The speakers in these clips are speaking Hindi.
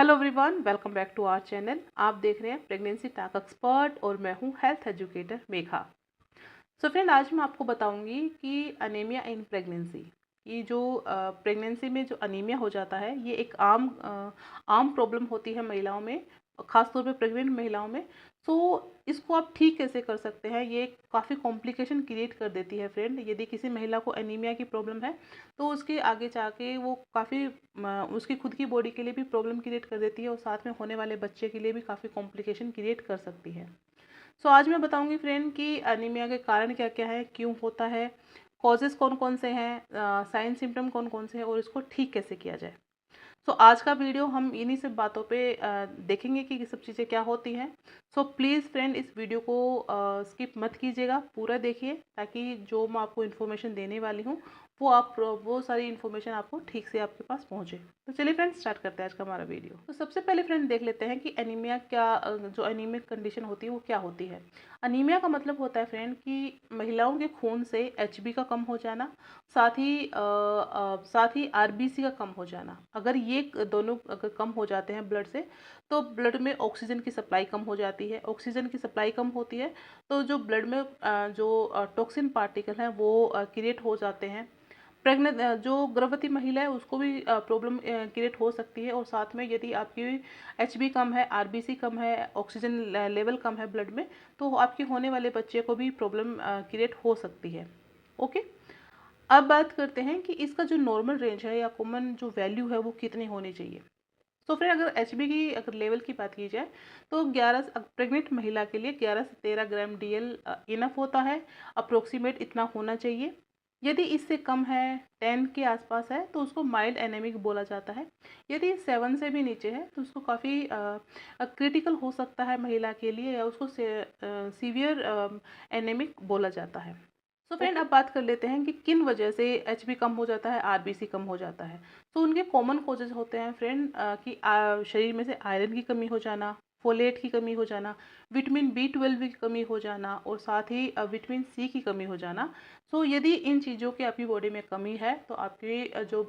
Hello everyone, welcome back to our channel. आप देख रहे हैं प्रेगनेंसी टॉक एक्सपर्ट और मैं हूं health educator Megha. So friend, आज मैं आपको बताऊंगी कि अनीमिया इन प्रेगनेंसी, ये जो प्रेगनेंसी में जो अनीमिया हो जाता है, ये एक आम प्रॉब्लम होती है महिलाओं में, खासतौर पे प्रेग्नेंट महिलाओं में। सो इसको आप ठीक कैसे कर सकते हैं? ये काफ़ी कॉम्प्लिकेशन क्रिएट कर देती है फ्रेंड। यदि किसी महिला को एनीमिया की प्रॉब्लम है तो उसके आगे जाके वो काफ़ी उसकी खुद की बॉडी के लिए भी प्रॉब्लम क्रिएट कर देती है और साथ में होने वाले बच्चे के लिए भी काफ़ी कॉम्प्लिकेशन क्रिएट कर सकती है। सो आज मैं बताऊंगी फ्रेंड कि अनीमिया के कारण क्या क्या है, क्यों होता है, कॉजेज़ कौन कौन से हैं, साइन सिम्टम कौन कौन से हैं और इसको ठीक कैसे किया जाए। सो आज का वीडियो हम इन्हीं सब बातों पे देखेंगे कि ये सब चीज़ें क्या होती हैं। सो प्लीज़ फ्रेंड, इस वीडियो को स्किप मत कीजिएगा, पूरा देखिए ताकि जो मैं आपको इन्फॉर्मेशन देने वाली हूँ वो सारी इन्फॉर्मेशन आपको ठीक से आपके पास पहुँचे। तो चलिए फ्रेंड, स्टार्ट करते हैं आज का हमारा वीडियो। तो सबसे पहले फ्रेंड देख लेते हैं कि एनीमिया क्या, जो एनीमिक कंडीशन होती है वो क्या होती है। अनीमिया का मतलब होता है फ्रेंड कि महिलाओं के खून से एचबी का कम हो जाना, साथ ही आरबीसी का कम हो जाना। अगर ये दोनों अगर कम हो जाते हैं ब्लड से, तो ब्लड में ऑक्सीजन की सप्लाई कम हो जाती है। ऑक्सीजन की सप्लाई कम होती है तो जो ब्लड में जो टॉक्सिन पार्टिकल हैं वो क्रिएट हो जाते हैं। प्रेग्नेंट जो गर्भवती महिला है उसको भी प्रॉब्लम क्रिएट हो सकती है। और साथ में यदि आपकी एचबी कम है, आरबीसी कम है, ऑक्सीजन लेवल कम है ब्लड में, तो आपके होने वाले बच्चे को भी प्रॉब्लम क्रिएट हो सकती है। ओके, अब बात करते हैं कि इसका जो नॉर्मल रेंज है या कॉमन जो वैल्यू है वो कितनी होनी चाहिए। तो फिर अगर एचबी की अगर लेवल की बात की जाए तो 11 प्रेग्नेंट महिला के लिए 11 से 13 ग्राम डीएल इनफ होता है, अप्रोक्सीमेट इतना होना चाहिए। यदि इससे कम है, 10 के आसपास है, तो उसको माइल्ड एनेमिक बोला जाता है। यदि 7 से भी नीचे है तो उसको काफ़ी क्रिटिकल हो सकता है महिला के लिए, या उसको सीवियर एनेमिक बोला जाता है। सो फ्रेंड, अब बात कर लेते हैं कि किन वजह से एचबी कम हो जाता है, आरबीसी कम हो जाता है। तो उनके कॉमन कॉजेज होते हैं फ्रेंड कि शरीर में से आयरन की कमी हो जाना, फोलेट की कमी हो जाना, विटामिन बी 12 की कमी हो जाना और साथ ही विटामिन सी की कमी हो जाना। सो यदि इन चीज़ों की आपकी बॉडी में कमी है तो आपकी जो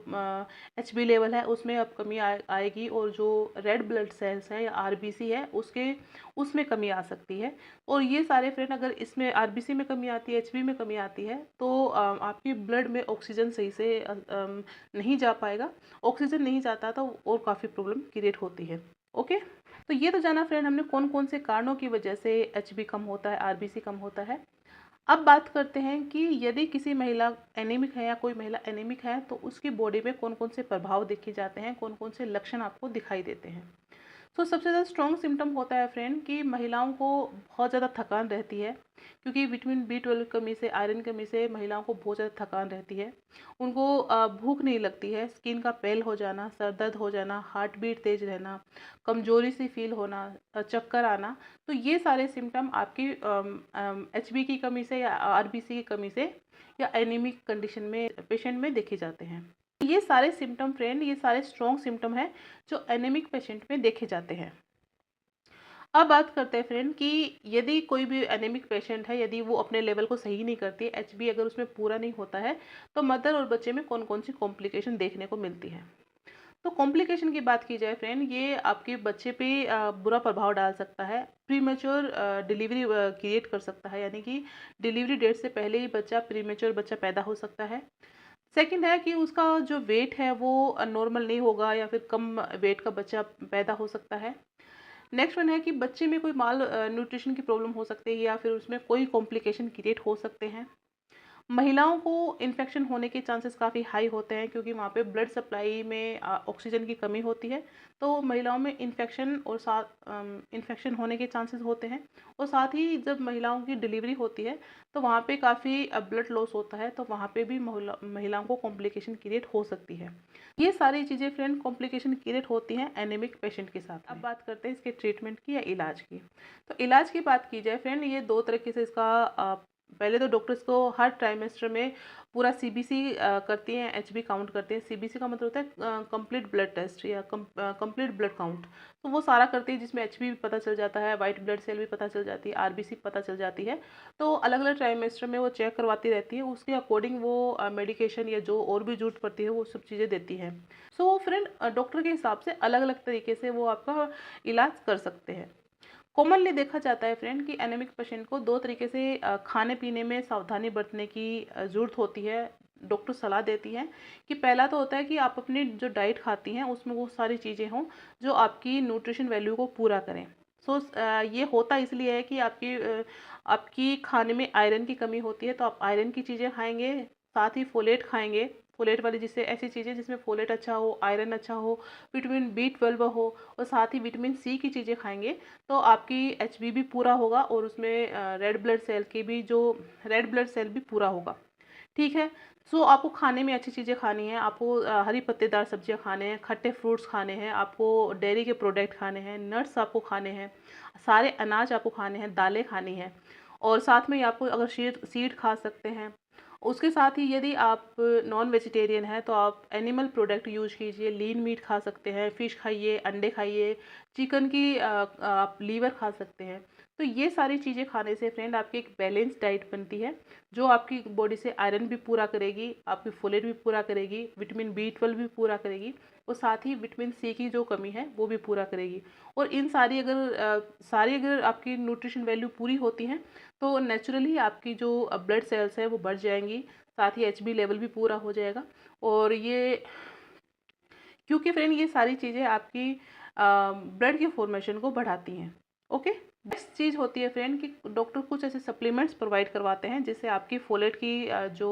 एचबी लेवल है उसमें अब कमी आएगी, और जो रेड ब्लड सेल्स है या आरबीसी है उसमें कमी आ सकती है। और ये सारे फ्रेंड, अगर इसमें आरबीसी में कमी आती है, एचबी में कमी आती है, तो आपकी ब्लड में ऑक्सीजन सही से नहीं जा पाएगा। ऑक्सीजन नहीं जाता तो और काफ़ी प्रॉब्लम क्रिएट होती है। ओके, तो ये तो जाना फ्रेंड हमने कौन कौन से कारणों की वजह से एचबी कम होता है, आरबीसी कम होता है। अब बात करते हैं कि यदि किसी महिला एनीमिक है या कोई महिला एनीमिक है तो उसकी बॉडी में कौन कौन से प्रभाव देखे जाते हैं, कौन कौन से लक्षण आपको दिखाई देते हैं। तो सबसे ज़्यादा स्ट्रॉन्ग सिम्टम होता है फ्रेंड कि महिलाओं को बहुत ज़्यादा थकान रहती है, क्योंकि विटामिन बी 12 कमी से, आयरन कमी से महिलाओं को बहुत ज़्यादा थकान रहती है। उनको भूख नहीं लगती है, स्किन का पेल हो जाना, सर दर्द हो जाना, हार्ट बीट तेज रहना, कमजोरी सी फील होना, चक्कर आना। तो ये सारे सिम्टम आपकी एचबी की कमी से या आरबीसी की कमी से या एनीमिक कंडीशन में पेशेंट में देखे जाते हैं। ये सारे सिम्टम फ्रेंड, ये सारे स्ट्रॉन्ग सिम्टम हैं जो एनीमिक पेशेंट में देखे जाते हैं। अब बात करते हैं फ्रेंड कि यदि कोई भी एनीमिक पेशेंट है, यदि वो अपने लेवल को सही नहीं करती है, एचबी अगर उसमें पूरा नहीं होता है, तो मदर और बच्चे में कौन कौन सी कॉम्प्लिकेशन देखने को मिलती है। तो कॉम्प्लिकेशन की बात की जाए फ्रेंड, ये आपके बच्चे पे बुरा प्रभाव डाल सकता है। प्रीमेच्योर डिलीवरी क्रिएट कर सकता है, यानी कि डिलीवरी डेट से पहले ही प्रीमेच्योर बच्चा पैदा हो सकता है। सेकंड है कि उसका जो वेट है वो नॉर्मल नहीं होगा, या फिर कम वेट का बच्चा पैदा हो सकता है। नेक्स्ट वन है कि बच्चे में कोई माल न्यूट्रिशन की प्रॉब्लम हो सकती है, या फिर उसमें कोई कॉम्प्लिकेशन क्रिएट हो सकते हैं। महिलाओं को इन्फेक्शन होने के चांसेस काफ़ी हाई होते हैं, क्योंकि वहाँ पे ब्लड सप्लाई में ऑक्सीजन की कमी होती है, तो महिलाओं में इन्फेक्शन और साथ इन्फेक्शन होने के चांसेस होते हैं। और साथ ही जब महिलाओं की डिलीवरी होती है तो वहाँ पे काफ़ी ब्लड लॉस होता है, तो वहाँ पे भी महिलाओं को कॉम्प्लिकेशन क्रिएट हो सकती है। ये सारी चीज़ें फ्रेंड कॉम्प्लिकेशन क्रिएट होती हैं एनीमिक पेशेंट के साथ। अब बात करते हैं इसके ट्रीटमेंट की या इलाज की। तो इलाज की बात की जाए फ्रेंड, ये दो तरीके से इसका पहले तो डॉक्टर्स को हर ट्राइमेस्टर में पूरा सीबीसी करती हैं, एचबी काउंट करते हैं। सीबीसी का मतलब होता है कंप्लीट ब्लड टेस्ट या कंप्लीट ब्लड काउंट। तो वो सारा करती है, जिसमें एचबी भी पता चल जाता है, वाइट ब्लड सेल भी पता चल जाती है, आरबीसी पता चल जाती है। तो अलग अलग ट्राइमेस्टर में वो चेक करवाती रहती है, उसके अकॉर्डिंग वो मेडिकेशन या जो और भी जरूरत पड़ती है वो सब चीज़ें देती है। सो फ्रेंड, डॉक्टर के हिसाब से अलग अलग तरीके से वो आपका इलाज कर सकते हैं। कॉमनली देखा जाता है फ्रेंड कि एनीमिक पेशेंट को दो तरीके से खाने पीने में सावधानी बरतने की ज़रूरत होती है। डॉक्टर सलाह देती हैं कि पहला तो होता है कि आप अपनी जो डाइट खाती हैं उसमें वो सारी चीज़ें हों जो आपकी न्यूट्रिशन वैल्यू को पूरा करें। सो ये होता इसलिए है कि आपकी खाने में आयरन की कमी होती है, तो आप आयरन की चीज़ें खाएंगे, साथ ही फोलेट खाएंगे। फोलेट वाली जिससे ऐसी चीज़ें जिसमें फोलेट अच्छा हो, आयरन अच्छा हो, विटामिन B12 हो, और साथ ही विटामिन C की चीज़ें खाएंगे तो आपकी एचबी भी पूरा होगा और उसमें रेड ब्लड सेल की भी जो रेड ब्लड सेल भी पूरा होगा। ठीक है। सो आपको खाने में अच्छी चीज़ें खानी है, आपको हरी पत्तेदार सब्जियां खाने हैं, खट्टे फ्रूट्स खाने हैं, आपको डेयरी के प्रोडक्ट खाने हैं, नट्स आपको खाने हैं, सारे अनाज आपको खाने हैं, दालें खानी हैं, और साथ में आपको अगर सीड खा सकते हैं। उसके साथ ही यदि आप नॉन वेजिटेरियन हैं तो आप एनिमल प्रोडक्ट यूज कीजिए, लीन मीट खा सकते हैं, फ़िश खाइए, अंडे खाइए, चिकन की आप लीवर खा सकते हैं। तो ये सारी चीज़ें खाने से फ्रेंड आपकी एक बैलेंस डाइट बनती है जो आपकी बॉडी से आयरन भी पूरा करेगी, आपकी फोलेट भी पूरा करेगी, विटामिन B12 भी पूरा करेगी, और साथ ही विटामिन C की जो कमी है वो भी पूरा करेगी। और इन सारी अगर आपकी न्यूट्रिशन वैल्यू पूरी होती हैं तो नेचुरली आपकी जो ब्लड सेल्स है वो बढ़ जाएंगी, साथ ही एचबी लेवल भी पूरा हो जाएगा। और ये क्योंकि फ्रेंड ये सारी चीज़ें आपकी ब्लड के फॉर्मेशन को बढ़ाती हैं। ओके। नेक्स्ट चीज़ होती है फ्रेंड कि डॉक्टर कुछ ऐसे सप्लीमेंट्स प्रोवाइड करवाते हैं जिससे आपकी फोलेट की जो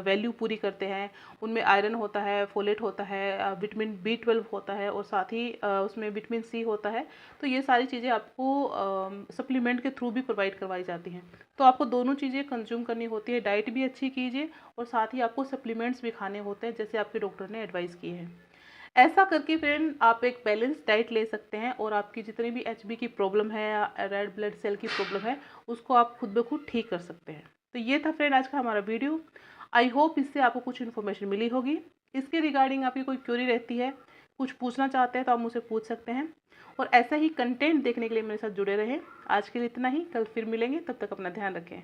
वैल्यू पूरी करते हैं। उनमें आयरन होता है, फोलेट होता है, विटामिन B12 होता है, और साथ ही उसमें विटामिन C होता है। तो ये सारी चीज़ें आपको सप्लीमेंट के थ्रू भी प्रोवाइड करवाई जाती हैं। तो आपको दोनों चीज़ें कंज्यूम करनी होती है, डाइट भी अच्छी कीजिए और साथ ही आपको सप्लीमेंट्स भी खाने होते हैं जैसे आपके डॉक्टर ने एडवाइस किए हैं। ऐसा करके फ्रेंड आप एक बैलेंस डाइट ले सकते हैं और आपकी जितनी भी एचबी की प्रॉब्लम है या रेड ब्लड सेल की प्रॉब्लम है उसको आप खुद ब खुद ठीक कर सकते हैं। तो ये था फ्रेंड आज का हमारा वीडियो। आई होप इससे आपको कुछ इन्फॉर्मेशन मिली होगी। इसके रिगार्डिंग आपकी कोई क्वेरी रहती है, कुछ पूछना चाहते हैं तो आप मुझसे पूछ सकते हैं। और ऐसा ही कंटेंट देखने के लिए मेरे साथ जुड़े रहें। आज के लिए इतना ही, कल फिर मिलेंगे, तब तक अपना ध्यान रखें।